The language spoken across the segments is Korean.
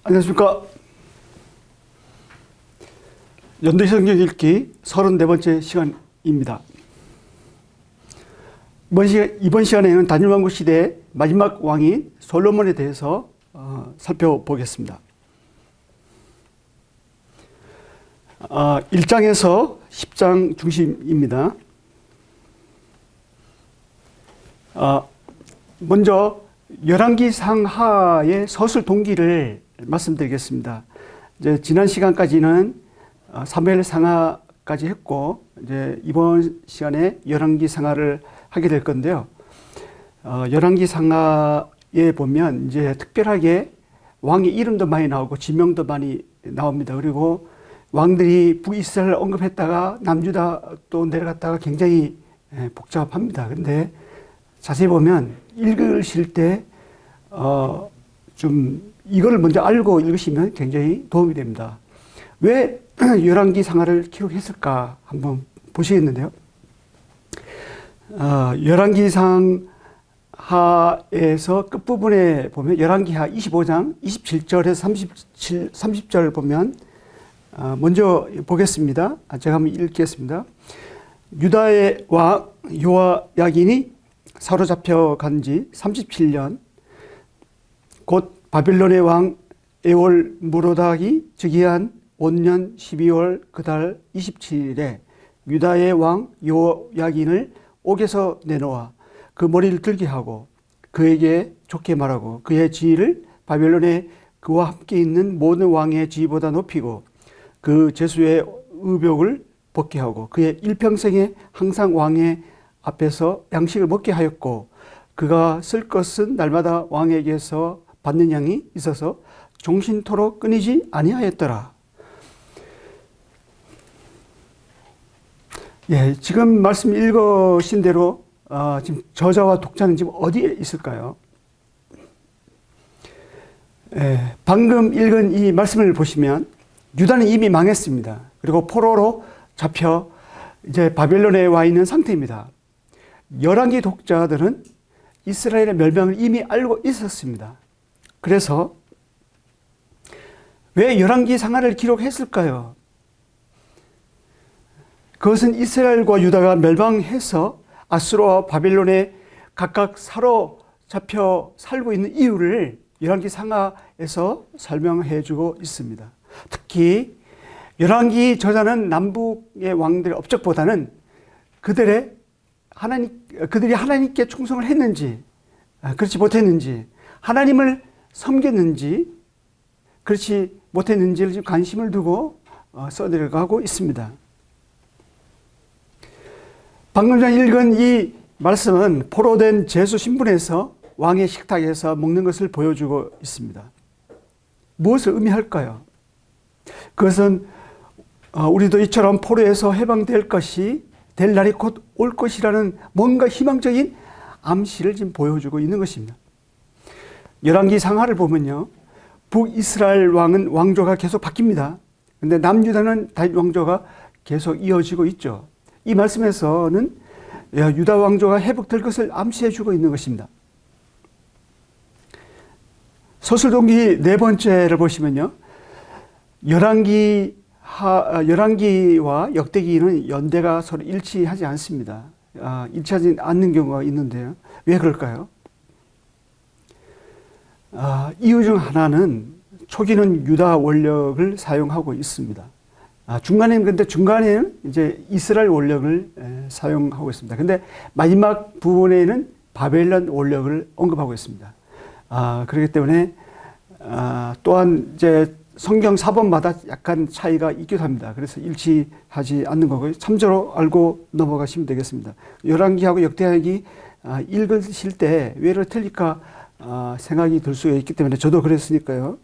안녕하십니까. 연대 성경 읽기 34번째 시간입니다. 이번 시간에는 다니엘 왕국 시대의 마지막 왕인 솔로몬에 대해서 살펴보겠습니다. 1장에서 10장 중심입니다. 먼저 열왕기 상하의 서술 동기를 말씀드리겠습니다. 이제 지난 시간까지는 사무엘 상하까지 했고, 이제 이번 시간에 열왕기 상하를 하게 될 건데요. 열왕기 상하에 보면 이제 특별하게 왕의 이름도 많이 나오고 지명도 많이 나옵니다. 그리고 왕들이 북이스라엘을 언급했다가 남유다 또 내려갔다가 굉장히 복잡합니다. 근데 자세히 보면 읽으실 때 좀 이거를 먼저 알고 읽으시면 굉장히 도움이 됩니다. 왜 열왕기 상하를 기록했을까 한번 보시겠는데요. 열왕기 상하에서 끝부분에 보면 열왕기하 25장 27절에서 30절 보면 먼저 보겠습니다. 제가 한번 읽겠습니다. 유다의 왕 요야긴이 사로잡혀 간 지 37년 곧 바빌론의 왕 에월무로닥이 즉위한 5년 12월 그달 27일에 유다의 왕 요야긴을 옥에서 내놓아 그 머리를 들게 하고 그에게 좋게 말하고 그의 지위를 바빌론에 그와 함께 있는 모든 왕의 지위보다 높이고 그 제수의 의복을 벗게 하고 그의 일평생에 항상 왕의 앞에서 양식을 먹게 하였고 그가 쓸 것은 날마다 왕에게서 받는 양이 있어서 종신토록 끊이지 아니하였더라. 예, 지금 말씀 읽으신 대로 지금 저자와 독자는 지금 어디에 있을까요? 예, 방금 읽은 이 말씀을 보시면 유다는 이미 망했습니다. 그리고 포로로 잡혀 이제 바벨론에 와 있는 상태입니다. 열왕기 독자들은 이스라엘의 멸망을 이미 알고 있었습니다. 그래서 왜 열왕기 상하를 기록했을까요? 그것은 이스라엘과 유다가 멸망해서 아수르와 바벨론에 각각 사로잡혀 살고 있는 이유를 열왕기 상하에서 설명해 주고 있습니다. 특히 열왕기 저자는 남북의 왕들의 업적보다는 그들이 하나님께 충성을 했는지 그렇지 못했는지, 하나님을 섬겼는지 그렇지 못했는지를 관심을 두고 써내려가고 있습니다. 방금 전에 읽은 이 말씀은 포로된 제수 신분에서 왕의 식탁에서 먹는 것을 보여주고 있습니다. 무엇을 의미할까요? 그것은 우리도 이처럼 포로에서 해방될 것이 될 날이 곧 올 것이라는 뭔가 희망적인 암시를 지금 보여주고 있는 것입니다. 열왕기 상하를 보면요, 북이스라엘 왕은 왕조가 계속 바뀝니다. 그런데 남유다는 다윗 왕조가 계속 이어지고 있죠. 이 말씀에서는 유다 왕조가 회복될 것을 암시해주고 있는 것입니다. 서술동기 네 번째를 보시면요, 열왕기와 역대기는 연대가 서로 일치하지 않습니다. 일치하지 않는 경우가 있는데요. 왜 그럴까요? 이유 중 하나는 초기는 유다 원력을 사용하고 있습니다. 중간에는 이제 이스라엘 원력을 사용하고 있습니다. 근데 마지막 부분에는 바벨론 원력을 언급하고 있습니다. 그렇기 때문에 또한 이제 성경 사본마다 약간 차이가 있기도 합니다. 그래서 일치하지 않는 거고요. 참조로 알고 넘어가시면 되겠습니다. 열왕기하고 역대기 읽으실 때 왜 이렇게 틀릴까 생각이 들 수가 있기 때문에 저도 그랬으니까요.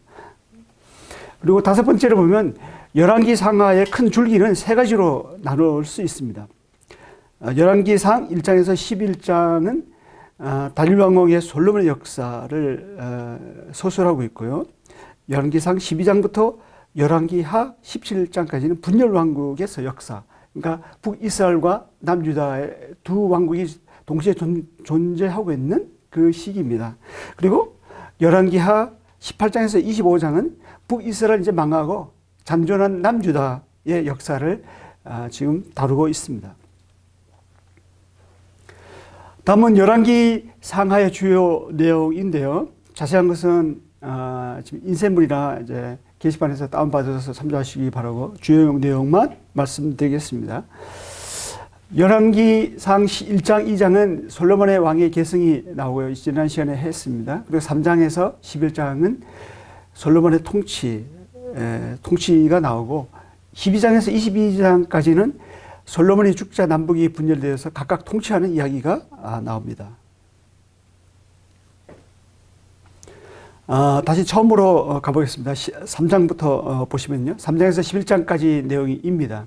그리고 다섯 번째로 보면 열왕기 상하의 큰 줄기는 세 가지로 나눌 수 있습니다. 열왕기상 1장에서 11장은 다니엘 왕국의 솔로몬의 역사를 서술하고 있고요. 열왕기상 12장부터 열왕기하 17장까지는 분열 왕국의 역사, 그러니까 북이스라엘과 남유다의 두 왕국이 동시에 존재하고 있는 그 시기입니다. 그리고 열왕기하 18장에서 25장은 북이스라엘 이제 망하고 잔존한 남유다의 역사를 지금 다루고 있습니다. 다음은 열왕기 상하의 주요 내용인데요. 자세한 것은 지금 인쇄물이나 이제 게시판에서 다운받아서 참조하시기 바라고 주요 내용만 말씀드리겠습니다. 열왕기 상 1장, 2장은 솔로몬의 왕의 계승이 나오고요. 지난 시간에 했습니다. 그리고 3장에서 11장은 솔로몬의 통치가 나오고 12장에서 22장까지는 솔로몬이 죽자 남북이 분열되어서 각각 통치하는 이야기가 나옵니다. 다시 처음으로 가보겠습니다. 3장부터 보시면요. 3장에서 11장까지 내용입니다.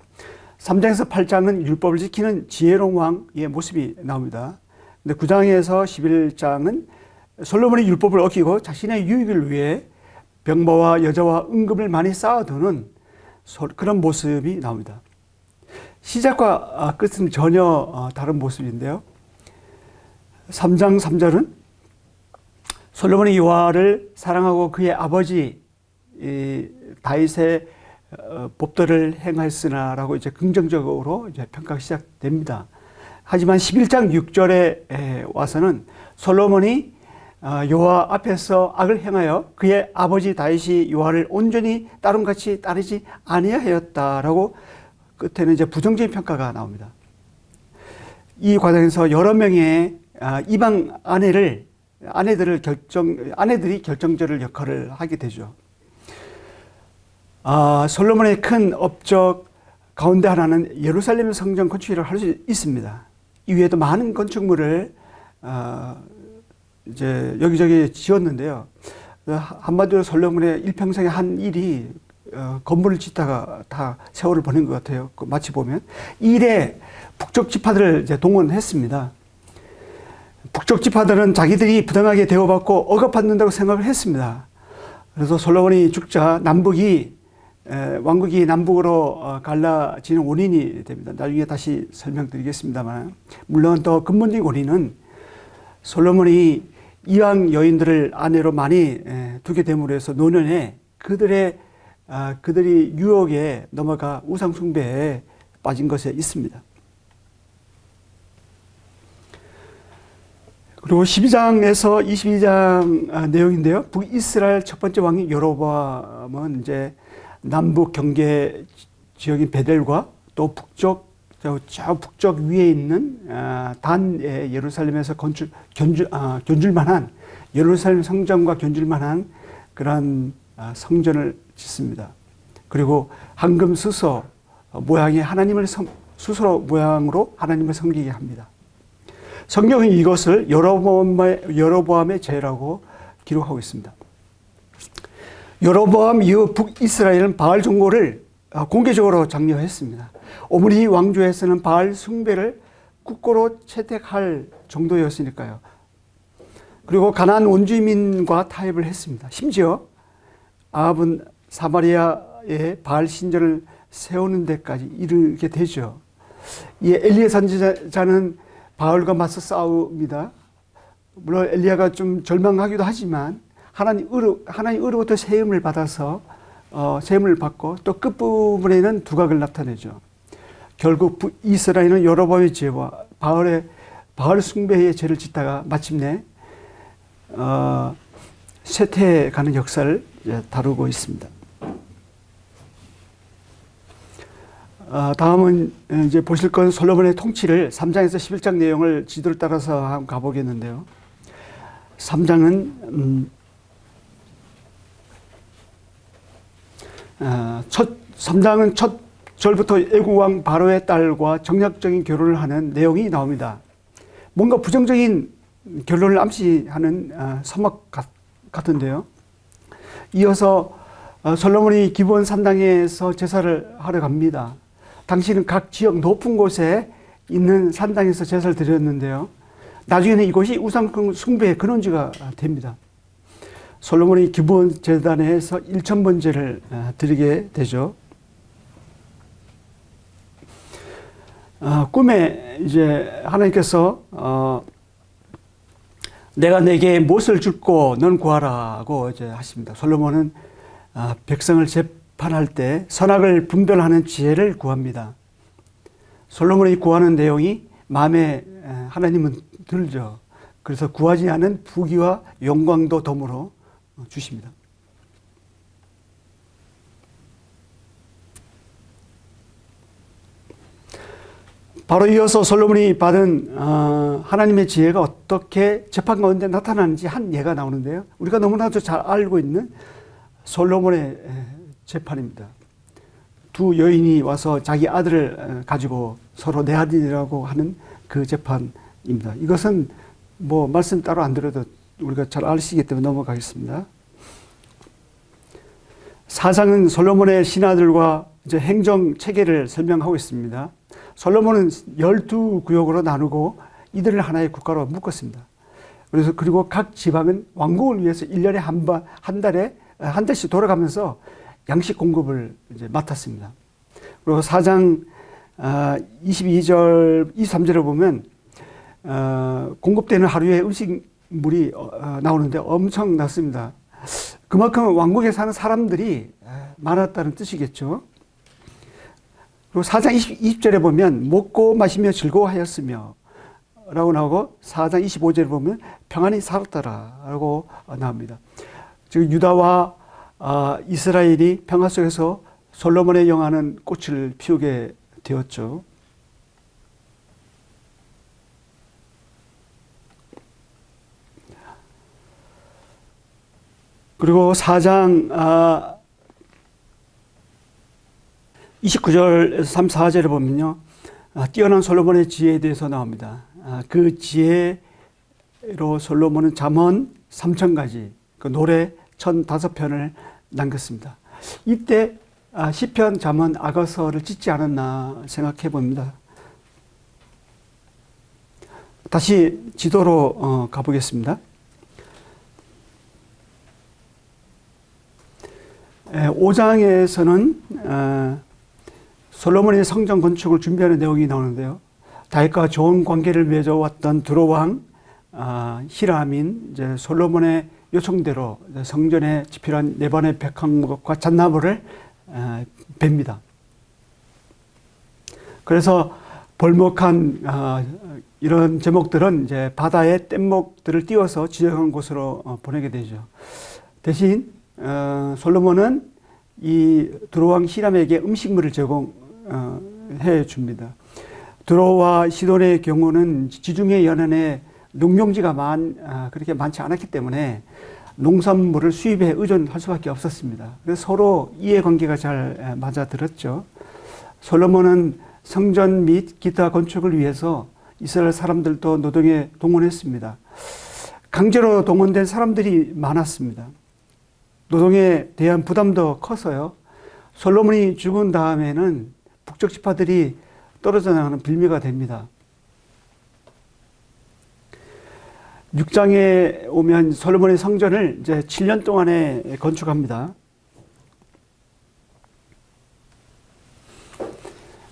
3장에서 8장은 율법을 지키는 지혜로운 왕의 모습이 나옵니다. 근데 9장에서 11장은 솔로몬이 율법을 어기고 자신의 유익을 위해 병마와 여자와 은금을 많이 쌓아두는 그런 모습이 나옵니다. 시작과 끝은 전혀 다른 모습인데요. 3장 3절은 솔로몬이 여호와를 사랑하고 그의 아버지 다윗의 법도를 행하였으나라고 이제 긍정적으로 이제 평가가 시작됩니다. 하지만 11장 6절에 와서는 솔로몬이 여호와 앞에서 악을 행하여 그의 아버지 다윗이 여호와를 온전히 따름같이 따르지 아니하였다라고 끝에는 이제 부정적인 평가가 나옵니다. 이 과정에서 여러 명의 이방 아내들이 결정적인 역할을 하게 되죠. 솔로몬의 큰 업적 가운데 하나는 예루살렘 성전 건축이라고 할 수 있습니다. 이외에도 많은 건축물을 이제 여기저기 지었는데요. 한마디로 솔로몬의 일평생에 한 일이 건물을 짓다가 다 세월을 보낸 것 같아요. 마치 보면 일에 북쪽 지파들을 이제 동원했습니다. 북쪽 지파들은 자기들이 부당하게 대우받고 억압받는다고 생각을 했습니다. 그래서 솔로몬이 죽자 왕국이 남북으로 갈라지는 원인이 됩니다. 나중에 다시 설명드리겠습니다만, 물론 더 근본적인 원인은 솔로몬이 이방 여인들을 아내로 많이 두게 됨으로 해서 노년에 그들이 유혹에 넘어가 우상 숭배에 빠진 것에 있습니다. 그리고 12장에서 22장 내용인데요. 북이스라엘 첫 번째 왕이 여로보암은 이제 남북 경계 지역인 베델과 또 북쪽 위에 있는 단의 예루살렘에서 견줄만한 예루살렘 성전과 견줄만한 그런 성전을 짓습니다. 그리고 황금 수소 모양의 수소 모양으로 하나님을 섬기게 합니다. 성경은 이것을 여로보암의 죄라고 기록하고 있습니다. 여로보암 이후 북이스라엘은 바알 종교를 공개적으로 장려했습니다. 오므리 왕조에서는 바알 숭배를 국고로 채택할 정도였으니까요. 그리고 가나안 원주민과 타협을 했습니다. 심지어 아합은 사마리아에 바알 신전을 세우는 데까지 이르게 되죠. 이 엘리야 선지자는 바알과 맞서 싸웁니다. 물론 엘리야가 좀 절망하기도 하지만 하나님으로부터 세움을 받아서 세움을 받고 또 끝부분에는 두각을 나타내죠. 결국 이스라엘은 여로보암의 죄와 바알 숭배의 죄를 짓다가 마침내 쇠퇴해가는 역사를 다루고 있습니다. 다음은 이제 보실 건 솔로몬의 통치를 3장에서 11장 내용을 지도를 따라서 한번 가보겠는데요. 3장은 3장은 첫 절부터 애국왕 바로의 딸과 정략적인 결혼을 하는 내용이 나옵니다. 뭔가 부정적인 결론을 암시하는 서막 같은데요. 이어서 솔로몬이 기브온 산당에서 제사를 하러 갑니다. 당시는 각 지역 높은 곳에 있는 산당에서 제사를 드렸는데요. 나중에는 이곳이 우상 숭배의 근원지가 됩니다. 솔로몬이 기브온 제단에서 1000번제를 드리게 되죠. 꿈에 이제 하나님께서 내가 내게 무엇을 줄고 넌 구하라고 이제 하십니다. 솔로몬은 백성을 재판할 때 선악을 분별하는 지혜를 구합니다. 솔로몬이 구하는 내용이 마음에 하나님은 들죠. 그래서 구하지 않은 부귀와 영광도 덤으로 주십니다. 바로 이어서 솔로몬이 받은 하나님의 지혜가 어떻게 재판 가운데 나타나는지 한 예가 나오는데요. 우리가 너무나도 잘 알고 있는 솔로몬의 재판입니다. 두 여인이 와서 자기 아들을 가지고 서로 내 아들이라고 하는 그 재판입니다. 이것은 뭐 말씀 따로 안 드려도 우리가 잘 아시기 때문에 넘어가겠습니다. 사장은 솔로몬의 신하들과 이제 행정 체계를 설명하고 있습니다. 솔로몬은 12구역으로 나누고 이들을 하나의 국가로 묶었습니다. 그리고 각 지방은 왕국을 위해서 1년에 한 달씩 돌아가면서 양식 공급을 이제 맡았습니다. 그리고 4장 22절, 23절에 보면 공급되는 하루에 음식물이 나오는데 엄청났습니다. 그만큼 왕국에 사는 사람들이 많았다는 뜻이겠죠. 그리고 4장 20절에 보면 먹고 마시며 즐거워하였으며 라고 나오고 4장 25절에 보면 평안히 살았더라 라고 나옵니다. 즉 유다와 이스라엘이 평화 속에서 솔로몬의 영하는 꽃을 피우게 되었죠. 그리고 4장 29절 3, 4절에 보면요. 뛰어난 솔로몬의 지혜에 대해서 나옵니다. 그 지혜로 솔로몬은 잠언 3,000가지, 그 노래 1,005편을 남겼습니다. 이때 시편, 잠언, 아가서를 짓지 않았나 생각해 봅니다. 다시 지도로 가보겠습니다. 5장에서는 솔로몬이 성전 건축을 준비하는 내용이 나오는데요. 다윗과 좋은 관계를 맺어왔던 두로왕 히람인 이제 솔로몬의 요청대로 성전에 필요한 4번의 백향목과 잣나무를 뱁니다. 그래서 벌목한 이런 제목들은 이제 바다에 뗏목들을 띄워서 지정한 곳으로 보내게 되죠. 대신 솔로몬은 이 두로왕 히람에게 음식물을 제공해 줍니다. 두로와 시돈의 경우는 지중해 연안에 농경지가 그렇게 많지 않았기 때문에 농산물을 수입에 의존할 수밖에 없었습니다. 그래서 서로 이해관계가 잘 맞아들었죠. 솔로몬은 성전 및 기타 건축을 위해서 이스라엘 사람들도 노동에 동원했습니다. 강제로 동원된 사람들이 많았습니다. 노동에 대한 부담도 커서요. 솔로몬이 죽은 다음에는 북쪽 지파들이 떨어져 나가는 빌미가 됩니다. 6장에 오면 솔로몬의 성전을 이제 7년 동안에 건축합니다.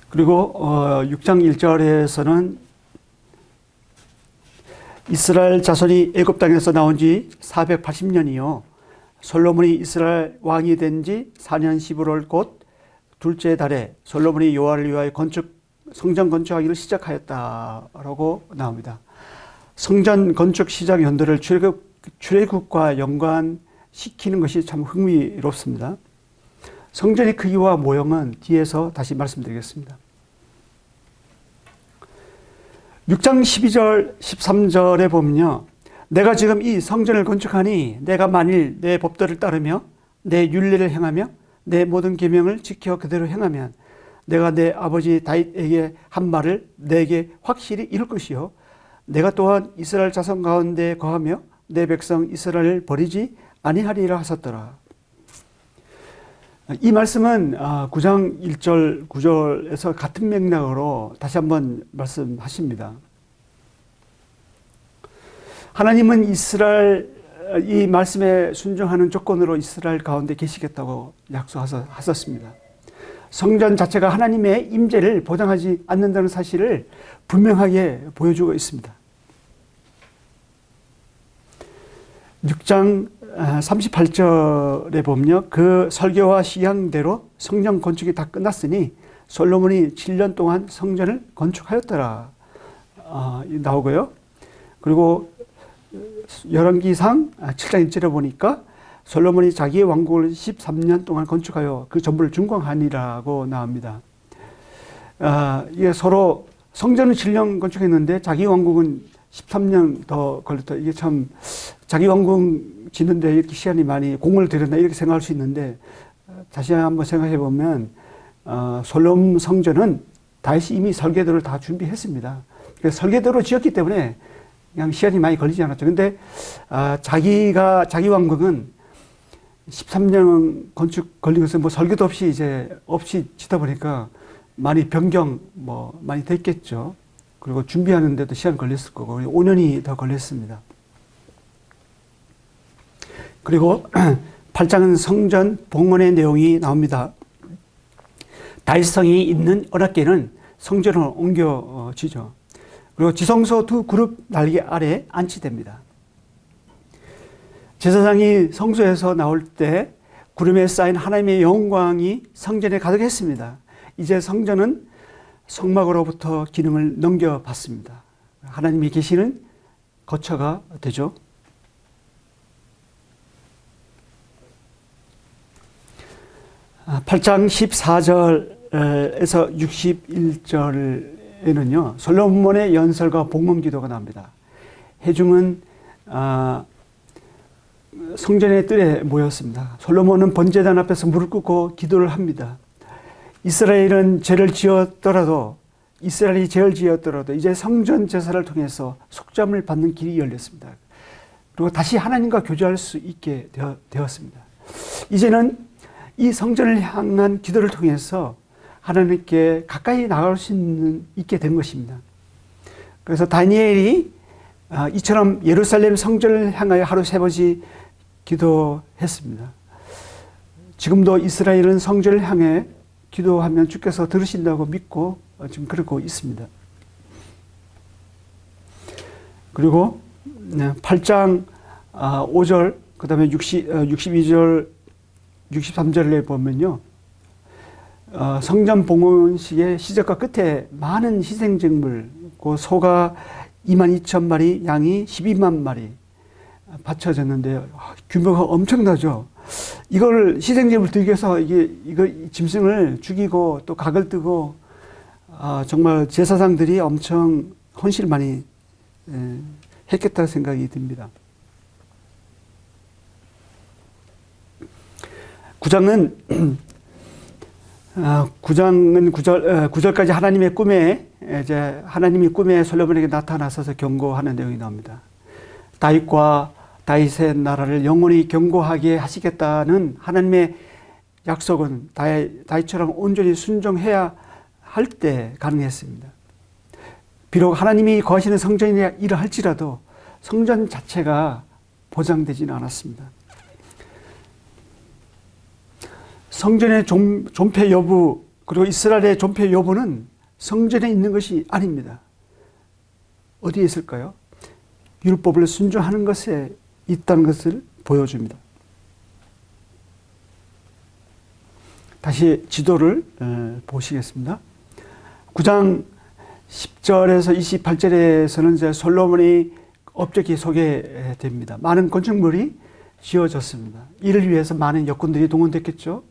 그리고 6장 1절에서는 이스라엘 자손이 애굽 땅에서 나온 지 480년이요. 솔로몬이 이스라엘 왕이 된 지 4년 11월 곧 둘째 달에 솔로몬이 여호와를 위하여 성전 건축하기를 시작하였다라고 나옵니다. 성전 건축 시작 연도를 출애굽과 연관시키는 것이 참 흥미롭습니다. 성전의 크기와 모형은 뒤에서 다시 말씀드리겠습니다. 6장 12절 13절에 보면요. 내가 지금 이 성전을 건축하니 내가 만일 내 법도를 따르며 내 율례를 행하며 내 모든 계명을 지켜 그대로 행하면 내가 내 아버지 다윗에게 한 말을 내게 확실히 이룰 것이요 내가 또한 이스라엘 자손 가운데 거하며 내 백성 이스라엘을 버리지 아니하리라 하셨더라. 이 말씀은 9장 1절 9절에서 같은 맥락으로 다시 한번 말씀하십니다. 하나님은 이 말씀에 순종하는 조건으로 이스라엘 가운데 계시겠다고 약속하셨습니다. 성전 자체가 하나님의 임재를 보장하지 않는다는 사실을 분명하게 보여주고 있습니다. 6장 38절에 보면요. 그 설계와 시향대로 성전 건축이 다 끝났으니 솔로몬이 7년 동안 성전을 건축하였더라. 나오고요. 그리고 열왕기상 7장 1절에 보니까 솔로몬이 자기의 왕국을 13년 동안 건축하여 그 전부를 준공하니라고 나옵니다. 이게 서로 성전은 7년 건축했는데 자기 왕국은 13년 더 걸렸다. 이게 참 자기 왕국 짓는데 이렇게 시간이 많이 공을 들였나 이렇게 생각할 수 있는데 다시 한번 생각해 보면 솔로몬 성전은 다윗이 이미 설계도를 다 준비했습니다. 그래서 설계도로 지었기 때문에 그냥 시간이 많이 걸리지 않았죠. 근데 자기 왕국은 13년 건축 걸린 것은 뭐 설계도 없이 없이 짓다 보니까 많이 변경 많이 됐겠죠. 그리고 준비하는데도 시간 걸렸을 거고 5년이 더 걸렸습니다. 그리고 8장은 성전 봉헌의 내용이 나옵니다. 다윗성이 있는 언약궤는 성전으로 옮겨지죠. 그리고 지성소 두 그룹 날개 아래 안치됩니다. 제사장이 성소에서 나올 때 구름에 쌓인 하나님의 영광이 성전에 가득했습니다. 이제 성전은 성막으로부터 기능을 넘겨받습니다. 하나님이 계시는 거처가 되죠. 아, 8장 14절에서 61절에는요. 솔로몬의 연설과 봉헌 기도가 나옵니다. 회중은 성전의 뜰에 모였습니다. 솔로몬은 번제단 앞에서 무릎 꿇고 기도를 합니다. 이스라엘이 죄를 지었더라도 이제 성전 제사를 통해서 속죄함을 받는 길이 열렸습니다. 그리고 다시 하나님과 교제할 수 있게 되었습니다. 이제는 이 성전을 향한 기도를 통해서 하나님께 가까이 나갈 수 있게 된 것입니다. 그래서 다니엘이 이처럼 예루살렘 성전을 향하여 하루 3번씩 기도했습니다. 지금도 이스라엘은 성전을 향해 기도하면 주께서 들으신다고 믿고 지금 그러고 있습니다. 그리고 8장 5절 그 다음에 62절 63절에 보면요. 성전 봉헌식의 시작과 끝에 많은 희생제물, 그 소가 22,000마리, 양이 12만 마리 바쳐졌는데요. 규모가 엄청나죠. 이걸 희생제물 드리기 위해서 이거 짐승을 죽이고 또 각을 뜨고 정말 제사장들이 엄청 헌신을 많이 했겠다는 생각이 듭니다. 9장은 9절까지 하나님의 꿈에 하나님이 꿈에 솔로몬에게 나타나셔서 경고하는 내용이 나옵니다. 다윗의 나라를 영원히 경고하게 하시겠다는 하나님의 약속은 다윗처럼 온전히 순종해야 할 때 가능했습니다. 비록 하나님이 거하시는 성전이라 할지라도 성전 자체가 보장되지는 않았습니다. 성전의 존폐 여부 그리고 이스라엘의 존폐 여부는 성전에 있는 것이 아닙니다. 어디에 있을까요? 율법을 순종하는 것에 있다는 것을 보여줍니다. 다시 지도를 보시겠습니다. 9장 10절에서 28절에서는 이제 솔로몬이 업적이 소개됩니다. 많은 건축물이 지어졌습니다. 이를 위해서 많은 역군들이 동원됐겠죠.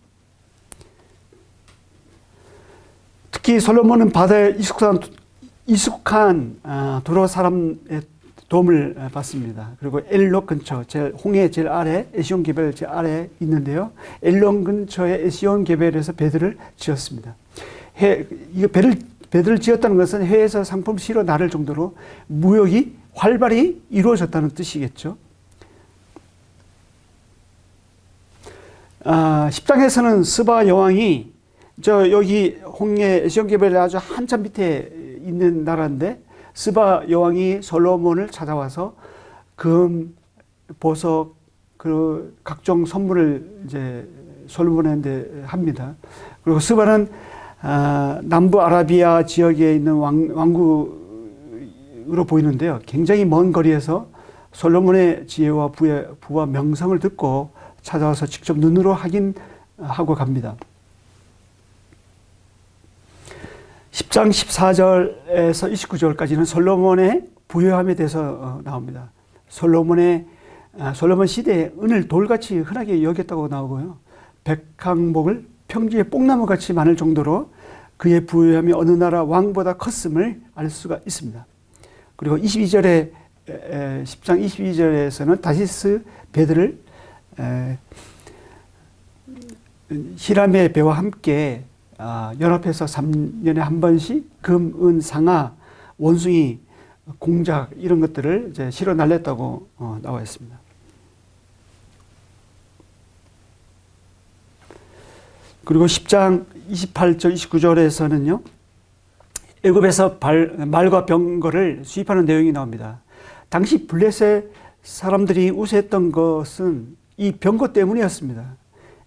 특히 솔로몬은 바다에 익숙한 도로 사람의 도움을 받습니다. 그리고 엘론 근처, 홍해 제일 아래, 에시온 개별 제일 아래에 있는데요. 엘론 근처의 에시온 개별에서 배들을 지었습니다. 배들을 지었다는 것은 해에서 상품 실어 나를 정도로 무역이 활발히 이루어졌다는 뜻이겠죠. 10장에서는 스바 여왕이 여기 홍해 에시온 개별에 아주 한참 밑에 있는 나라인데 스바 여왕이 솔로몬을 찾아와서 금, 보석, 그 각종 선물을 이제 솔로몬한테 합니다. 그리고 스바는 남부 아라비아 지역에 있는 왕국으로 보이는데요. 굉장히 먼 거리에서 솔로몬의 지혜와 부와 명성을 듣고 찾아와서 직접 눈으로 확인하고 갑니다. 10장 14절에서 29절까지는 솔로몬의 부유함에 대해서 나옵니다. 솔로몬 시대에 은을 돌같이 흔하게 여겼다고 나오고요. 백항목을 평지에 뽕나무같이 많을 정도로 그의 부유함이 어느 나라 왕보다 컸음을 알 수가 있습니다. 그리고 10장 22절에서는 다시스 배들을 히람의 배와 함께 연합해서 3년에 한 번씩 금, 은, 상아, 원숭이, 공작 이런 것들을 이제 실어 날렸다고 나와 있습니다. 그리고 10장 28절 29절에서는요. 애굽에서 말과 병거를 수입하는 내용이 나옵니다. 당시 블레셋 사람들이 우세했던 것은 이 병거 때문이었습니다.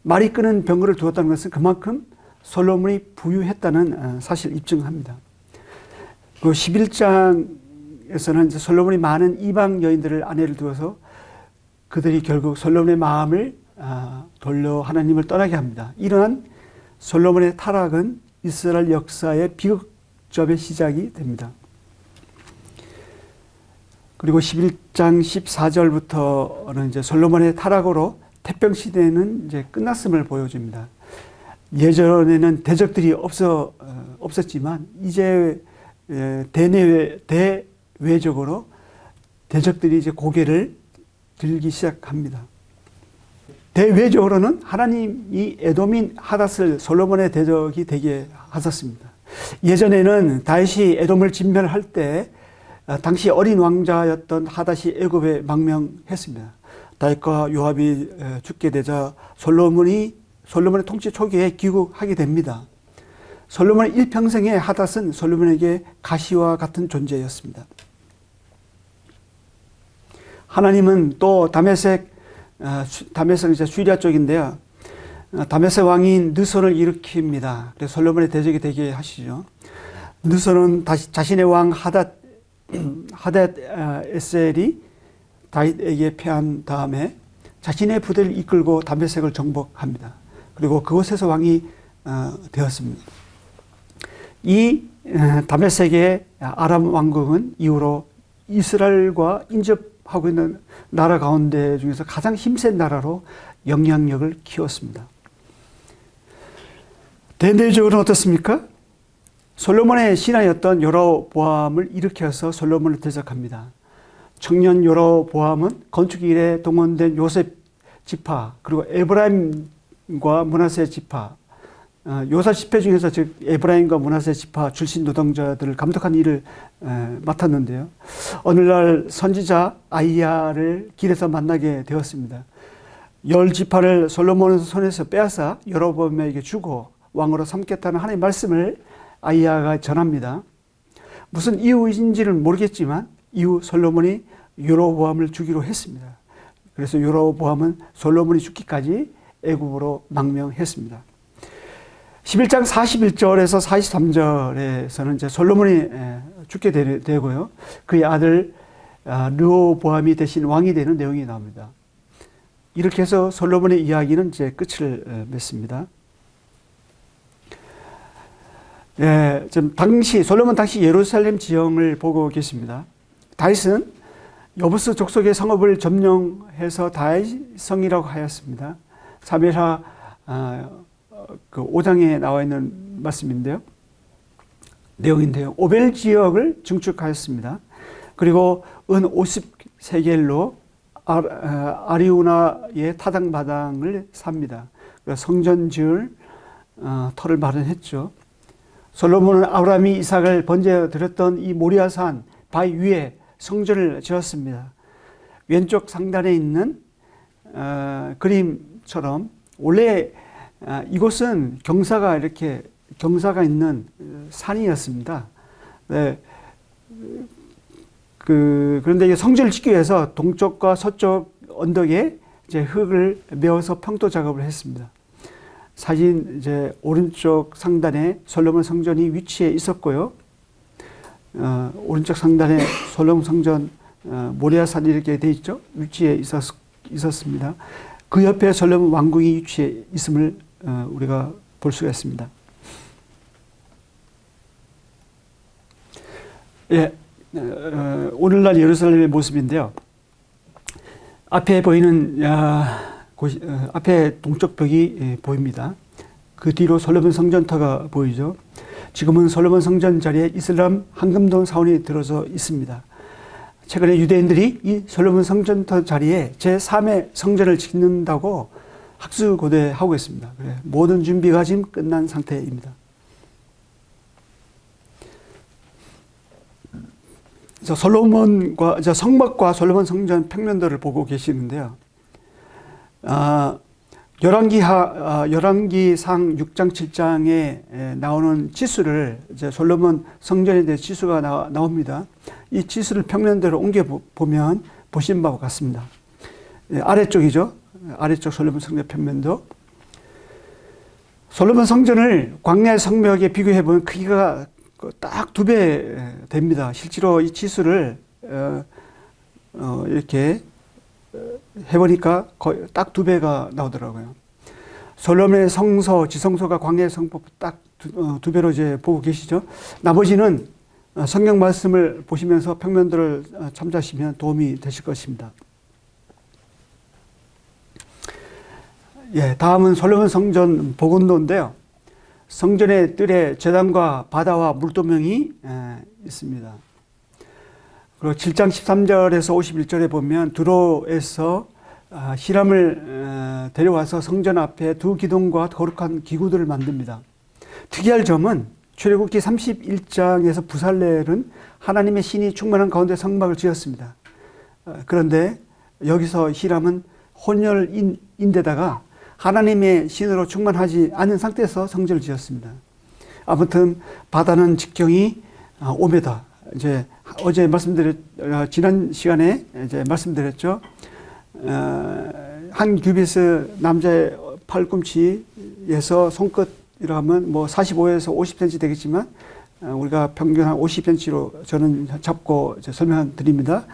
말이 끄는 병거를 두었다는 것은 그만큼 솔로몬이 부유했다는 사실을 입증합니다. 그 11장에서는 이제 솔로몬이 많은 이방 여인들을 아내를 두어서 그들이 결국 솔로몬의 마음을 돌려 하나님을 떠나게 합니다. 이러한 솔로몬의 타락은 이스라엘 역사의 비극점의 시작이 됩니다. 그리고 11장 14절부터는 이제 솔로몬의 타락으로 태평 시대는 이제 끝났음을 보여줍니다. 예전에는 대적들이 없었지만 이제 대외적으로 대적들이 이제 고개를 들기 시작합니다. 대외적으로는 하나님이 에돔인 하닷을 솔로몬의 대적이 되게 하셨습니다. 예전에는 다윗이 에돔을 진멸할 때 당시 어린 왕자였던 하닷이 애굽에 망명했습니다. 다윗과 요압이 죽게 되자 솔로몬의 통치 초기에 귀국하게 됩니다. 솔로몬의 일평생에 하닷은 솔로몬에게 가시와 같은 존재였습니다. 하나님은 또 다메섹 이제 시리아 쪽인데요. 다메섹 왕인 느손을 일으킵니다. 그래서 솔로몬의 대적이 되게 하시죠. 느손은 자신의 왕 하닷에셀이 다윗에게 패한 다음에 자신의 부대를 이끌고 다메섹을 정복합니다. 그리고 그곳에서 왕이 되었습니다. 이 다메섹의 아람 왕국은 이후로 이스라엘과 인접하고 있는 나라 가운데 중에서 가장 힘센 나라로 영향력을 키웠습니다. 대내적으로는 어떻습니까? 솔로몬의 신하였던 여로보암을 일으켜서 솔로몬을 대적합니다. 청년 여로보암은 건축 일에 동원된 요셉 지파 그리고 에브라임과 므낫세 지파 요사 지파 중에서 즉 에브라임과 므낫세 지파 출신 노동자들을 감독한 일을 맡았는데요. 어느 날 선지자 아이야를 길에서 만나게 되었습니다. 10지파를 솔로몬의 손에서 빼앗아 여로보암에게 주고 왕으로 삼겠다는 하나님의 말씀을 아이야가 전합니다. 무슨 이유인지는 모르겠지만 이후 솔로몬이 여로보암을 주기로 했습니다. 그래서 여로보암은 솔로몬이 죽기까지 애굽으로 망명했습니다. 11장 41절에서 43절에서는 이제 솔로몬이 죽게 되고요. 그의 아들 르호보암이 대신 왕이 되는 내용이 나옵니다. 이렇게 해서 솔로몬의 이야기는 이제 끝을 맺습니다. 지금 솔로몬 당시 예루살렘 지형을 보고 계십니다. 다윗은 여부스 족속의 성읍을 점령해서 다윗성이라고 하였습니다. 사무엘하 5장에 나와 있는 말씀인데요. 내용인데요. 오벨 지역을 증축하였습니다. 그리고 은 50세겔로 아리우나의 타당마당을 삽니다. 성전 지을 터를 마련했죠. 솔로몬은 아브라함이 이삭을 번제하여 드렸던 이 모리아산 바위 위에 성전을 지었습니다. 왼쪽 상단에 있는 그림처럼 원래 이곳은 경사가 있는 산이었습니다. 네. 그런데 이제 성전을 짓기 위해서 동쪽과 서쪽 언덕에 이제 흙을 메어서 평도 작업을 했습니다. 사진 이제 오른쪽 상단에 솔로몬 성전이 위치해 있었고요. 오른쪽 상단에 솔로몬 성전 모리아산이 이렇게 돼 있죠. 위치에 있었습니다. 그 옆에 솔로몬 왕궁이 위치해 있음을 우리가 볼 수가 있습니다. 예, 오늘날 예루살렘의 모습인데요. 앞에 보이는 앞에 동쪽 벽이 보입니다. 그 뒤로 솔로몬 성전터가 보이죠. 지금은 솔로몬 성전 자리에 이슬람 황금동 사원이 들어서 있습니다. 최근에 유대인들이 이 솔로몬 성전터 자리에 제3의 성전을 짓는다고 학수고대하고 있습니다. 모든 준비가 지금 끝난 상태입니다. 성막과 솔로몬 성전 평면도를 보고 계시는데요. 열왕기상 6장 7장에 나오는 치수를 이제 솔로몬 성전에 대해 치수가 나옵니다. 이 치수를 평면도로 옮겨 보면 보신 바와 같습니다. 아래쪽이죠. 아래쪽 솔로몬 성전 평면도. 솔로몬 성전을 광야 성벽에 비교해 보면 크기가 딱 2배 됩니다. 실제로 이 치수를 이렇게 해보니까 거의 딱 2배가 나오더라고요. 솔로몬의 성소, 지성소가 광야의 성벽 딱 2배로 이제 보고 계시죠. 나머지는 성경 말씀을 보시면서 평면도를 참조하시면 도움이 되실 것입니다. 예, 다음은 솔로몬 성전 복원도인데요. 성전의 뜰에 제단과 바다와 물도명이 있습니다. 그리고 7장 13절에서 51절에 보면 두로에서 히람을 데려와서 성전 앞에 2 기둥과 거룩한 기구들을 만듭니다. 특이할 점은 출애굽기 31장에서 부살렐은 하나님의 신이 충만한 가운데 성막을 지었습니다. 그런데 여기서 히람은 혼혈인데다가 하나님의 신으로 충만하지 않은 상태에서 성전을 지었습니다. 아무튼 바다는 직경이 5m. 이제 어제 지난 시간에 이제 말씀드렸죠. 한 규빗을 남자의 팔꿈치에서 손끝이라 하면 뭐 45에서 50cm 되겠지만 우리가 평균 한 50cm로 저는 잡고 설명드립니다.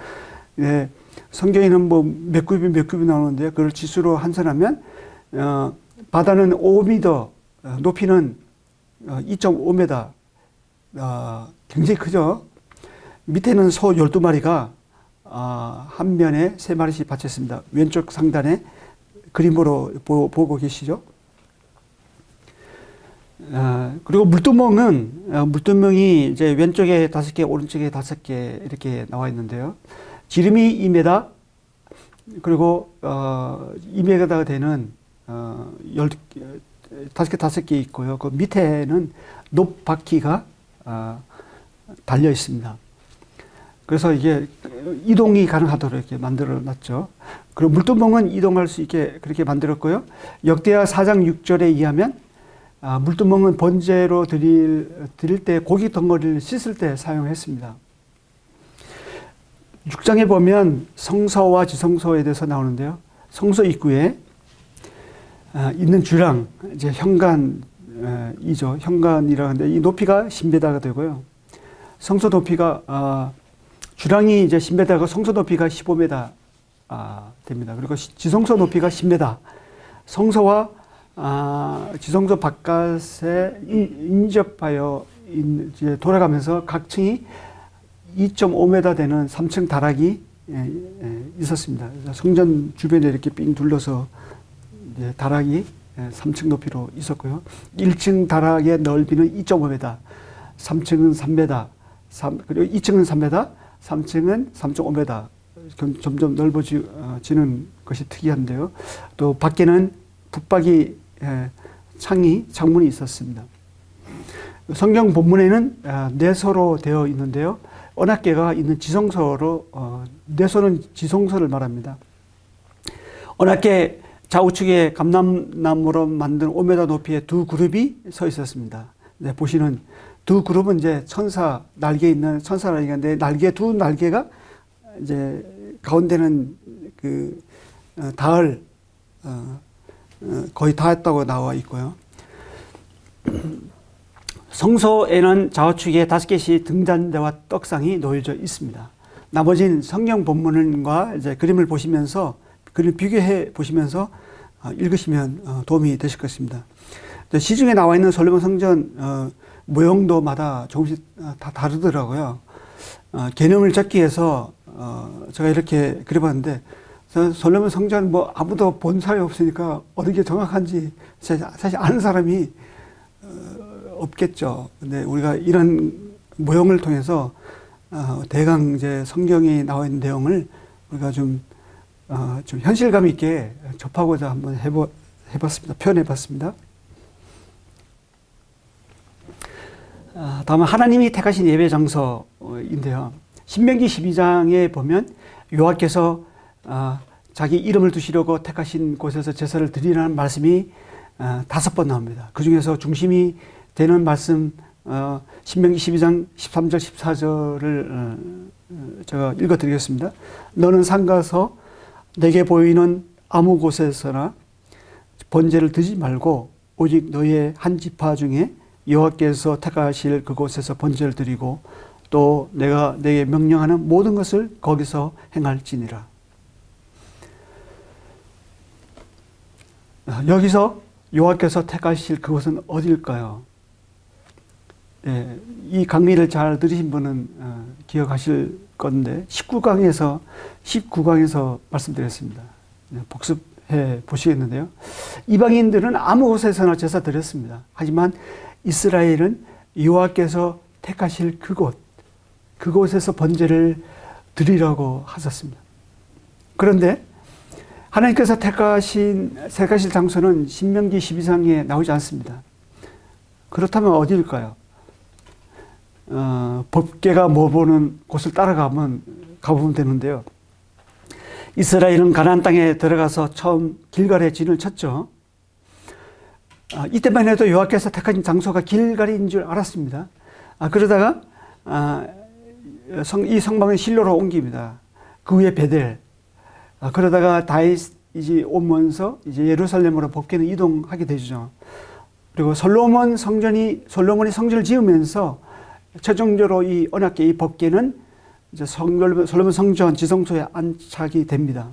예, 성경에는 뭐 몇 굽이 나오는데 그걸 지수로 환산하면 바다는 5m, 높이는 2.5m, 굉장히 크죠. 밑에는 소 12마리가 한 면에 3마리씩 받쳤습니다. 왼쪽 상단에 그림으로 보고 계시죠. 그리고 물두멍이 이제 왼쪽에 5개, 오른쪽에 5개 이렇게 나와 있는데요. 지름이 2m, 그리고 2m가 되는 5개 있고요. 그 밑에는 높바퀴가 달려 있습니다. 그래서 이게 이동이 가능하도록 이렇게 만들어 놨죠. 그리고 물두멍은 이동할 수 있게 그렇게 만들었고요. 역대하 4장 6절에 의하면 물두멍은 번제로 드릴 때 고기 덩어리를 씻을 때 사용했습니다. 6장에 보면 성소와 지성소에 대해서 나오는데요. 성소 입구에 있는 주랑 이제 현관이죠. 현관이라는데 이 높이가 10m가 되고요. 성소 높이가 주랑이 이제 10m고 성소 높이가 15m 됩니다. 그리고 지성소 높이가 10m. 성소와 지성소 바깥에 인접하여 이제 돌아가면서 각 층이 2.5m 되는 3층 다락이 있었습니다. 성전 주변에 이렇게 삥 둘러서 이제 다락이 3층 높이로 있었고요. 1층 다락의 넓이는 2.5m, 3층은 3m, 그리고 2층은 3m, 3층은 3.5m. 점점 넓어지는 것이 특이한데요. 또 밖에는 붙박이 창문이 있었습니다. 성경 본문에는 내소로 되어 있는데요. 언약궤가 있는 지성소로 내소는 지성소를 말합니다. 언약궤 좌우측에 감람나무로 만든 5m 높이의 2 그룹이 서 있었습니다. 네, 보시는 2 그룹은 이제 천사 날개 있는 천사 날개인데 날개 2 날개가 이제 가운데는 그 닿을 거의 닿았다고 나와 있고요. 성소에는 좌우측에 5개씩 등잔대와 떡상이 놓여져 있습니다. 나머지는 성경 본문과 이제 그림을 보시면서 그림 비교해 보시면서 읽으시면 도움이 되실 것입니다. 시중에 나와 있는 솔로몬 성전 모형도마다 조금씩 다 다르더라고요. 개념을 잡기 위해서 제가 이렇게 그려봤는데 솔로몬 성전 뭐 아무도 본 사람이 없으니까 어느 게 정확한지 사실 아는 사람이 없겠죠. 근데 우리가 이런 모형을 통해서 대강 이제 성경에 나와 있는 내용을 우리가 좀 현실감 있게 접하고자 한번 해봤습니다. 표현해봤습니다. 다음은 하나님이 택하신 예배 장소인데요. 신명기 12장에 보면 여호와께서 자기 이름을 두시려고 택하신 곳에서 제사를 드리라는 말씀이 5번 나옵니다. 그 중에서 중심이 되는 말씀 신명기 12장 13절 14절을 제가 읽어드리겠습니다. 너는 상가서 내게 보이는 아무 곳에서나 번제를 드지 말고 오직 너의 한 지파 중에 여호와께서 택하실 그곳에서 번제를 드리고 또 내가 내게 명령하는 모든 것을 거기서 행할지니라. 여기서 여호와께서 택하실 그곳은 어디일까요? 예, 이 강의를 잘 들으신 분은 기억하실 건데 19강에서 말씀드렸습니다. 복습해 보시겠는데요. 이방인들은 아무 곳에서나 제사 드렸습니다. 하지만 이스라엘은 여호와께서 택하실 그곳에서 번제를 드리라고 하셨습니다. 그런데 하나님께서 택하실 장소는 신명기 12장에 나오지 않습니다. 그렇다면 어디일까요? 법궤가 머무는 곳을 따라가보면 되는데요. 이스라엘은 가나안 땅에 들어가서 처음 길갈에 진을 쳤죠. 이때만 해도 여호와께서 택하신 장소가 길갈인 줄 알았습니다. 그러다가 이 성방을 실로로 옮깁니다. 그 후에 베델. 그러다가 다윗이 오면서 이제 예루살렘으로 법궤는 이동하게 되죠. 그리고 솔로몬이 성전을 지으면서 최종적으로 이 언약궤 이 법궤는 이제 솔로몬 성전 지성소에 안착이 됩니다.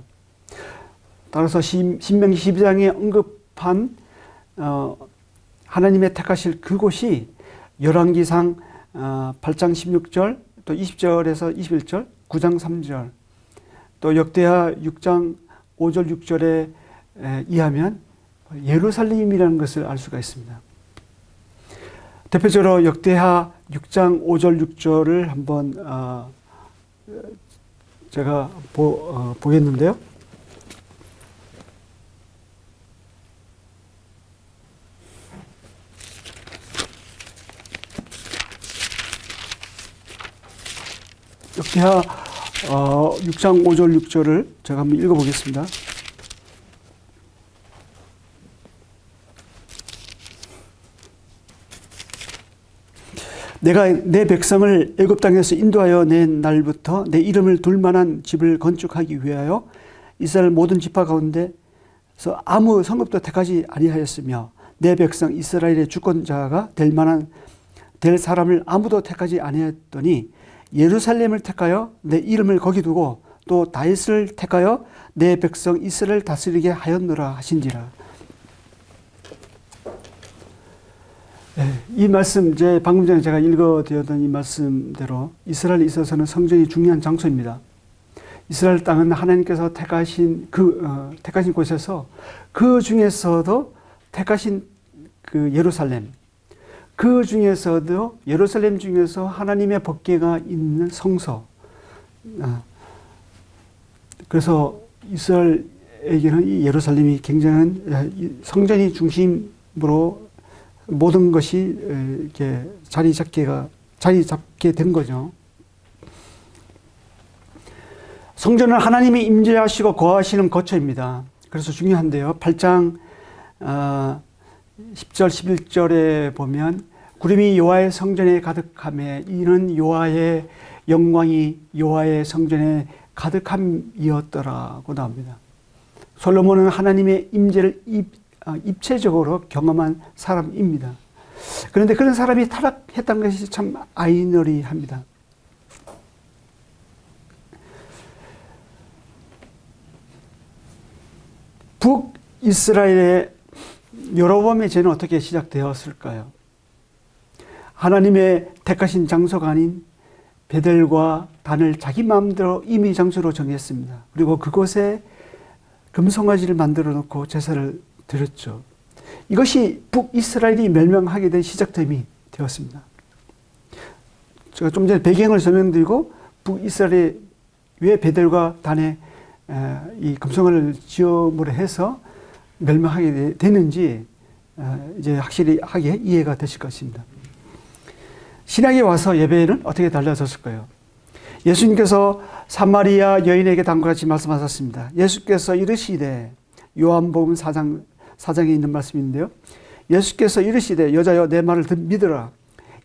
따라서 신명기 12장에 언급한 하나님의 택하실 그곳이 열왕기상 8장 16절 또 20절에서 21절 9장 3절 또 역대하 6장 5절 6절에 의하면 예루살렘이라는 것을 알 수가 있습니다. 대표적으로 역대하 6장 5절 6절을 한번 제가 보겠는데요. 역대하 6장 5절 6절을 제가 한번 읽어보겠습니다. 내가 내 백성을 애굽 땅에서 인도하여 낸 날부터 내 이름을 둘 만한 집을 건축하기 위하여 이스라엘 모든 지파 가운데서 아무 성읍도 택하지 아니하였으며 내 백성 이스라엘의 주권자가 될 사람을 아무도 택하지 아니하였더니 예루살렘을 택하여 내 이름을 거기 두고 또 다윗을 택하여 내 백성 이스라엘을 다스리게 하였노라 하신지라. 이 말씀, 방금 전에 제가 읽어드렸던 이 말씀대로 이스라엘에 있어서는 성전이 중요한 장소입니다. 이스라엘 땅은 하나님께서 택하신 곳에서 그 중에서도 택하신 그 예루살렘, 그 중에서도 예루살렘 중에서 하나님의 법궤가 있는 성소. 그래서 이스라엘에게는 이 예루살렘이 굉장한 성전이 중심으로 모든 것이 이렇게 자리 잡게 된 거죠. 성전은 하나님이 임재하시고 거하시는 거처입니다. 그래서 중요한데요. 8장 10절 11절에 보면 구름이 여호와의 성전에 가득하매 이는 여호와의 영광이 여호와의 성전에 가득함이었더라고 나옵니다. 솔로몬은 하나님의 임재를 입체적으로 경험한 사람입니다. 그런데 그런 사람이 타락했다는 것이 참 아이러니합니다. 북이스라엘의 여로보암의 죄는 어떻게 시작되었을까요? 하나님의 택하신 장소가 아닌 베델과 단을 자기 마음대로 임의 장소로 정했습니다. 그리고 그곳에 금송아지를 만들어 놓고 제사를 드렸죠. 이것이 북이스라엘이 멸망하게 된 시작점이 되었습니다. 제가 좀 전에 배경을 설명드리고 북이스라엘이 왜 베델과 단에 이 금송아지를 지음으로 해서 멸망하게 되는지 이제 확실히 하게 이해가 되실 것입니다. 신약에 와서 예배는 어떻게 달라졌을까요? 예수님께서 사마리아 여인에게 다음과 같이 말씀하셨습니다. 예수께서 이르시되, 요한복음 4장에 있는 말씀인데요. 예수께서 이르시되, 여자여 내 말을 믿으라.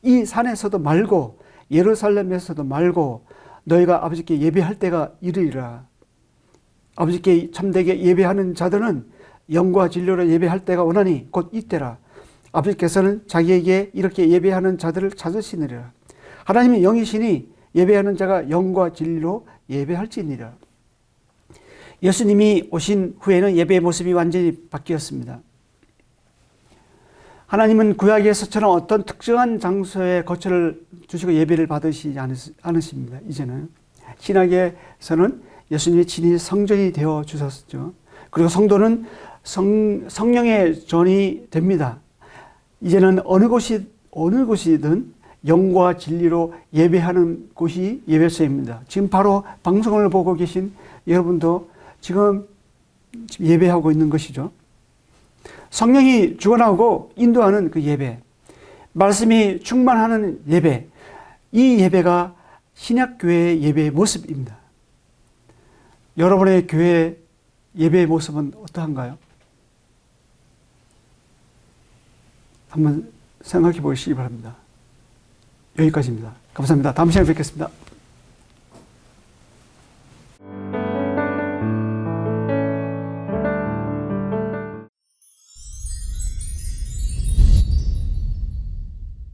이 산에서도 말고 예루살렘에서도 말고 너희가 아버지께 예배할 때가 이르리라. 아버지께 참되게 예배하는 자들은 영과 진리로 예배할 때가 오나니 곧 이때라. 아버지께서는 자기에게 이렇게 예배하는 자들을 찾으시느니라. 하나님이 영이시니 예배하는 자가 영과 진리로 예배할지니라. 예수님이 오신 후에는 예배의 모습이 완전히 바뀌었습니다. 하나님은 구약에서처럼 어떤 특정한 장소에 거처를 주시고 예배를 받으시지 않으십니다. 이제는 신약에서는 예수님이 친히 성전이 되어 주셨죠. 그리고 성도는 성령의 전이 됩니다. 이제는 어느 곳이든 영과 진리로 예배하는 곳이 예배소입니다. 지금 바로 방송을 보고 계신 여러분도 지금 예배하고 있는 것이죠. 성령이 주관하고 인도하는 그 예배, 말씀이 충만하는 예배, 이 예배가 신약교회의 예배의 모습입니다. 여러분의 교회 예배의 모습은 어떠한가요? 한번 생각해 보시기 바랍니다. 여기까지입니다. 감사합니다. 다음 시간에 뵙겠습니다.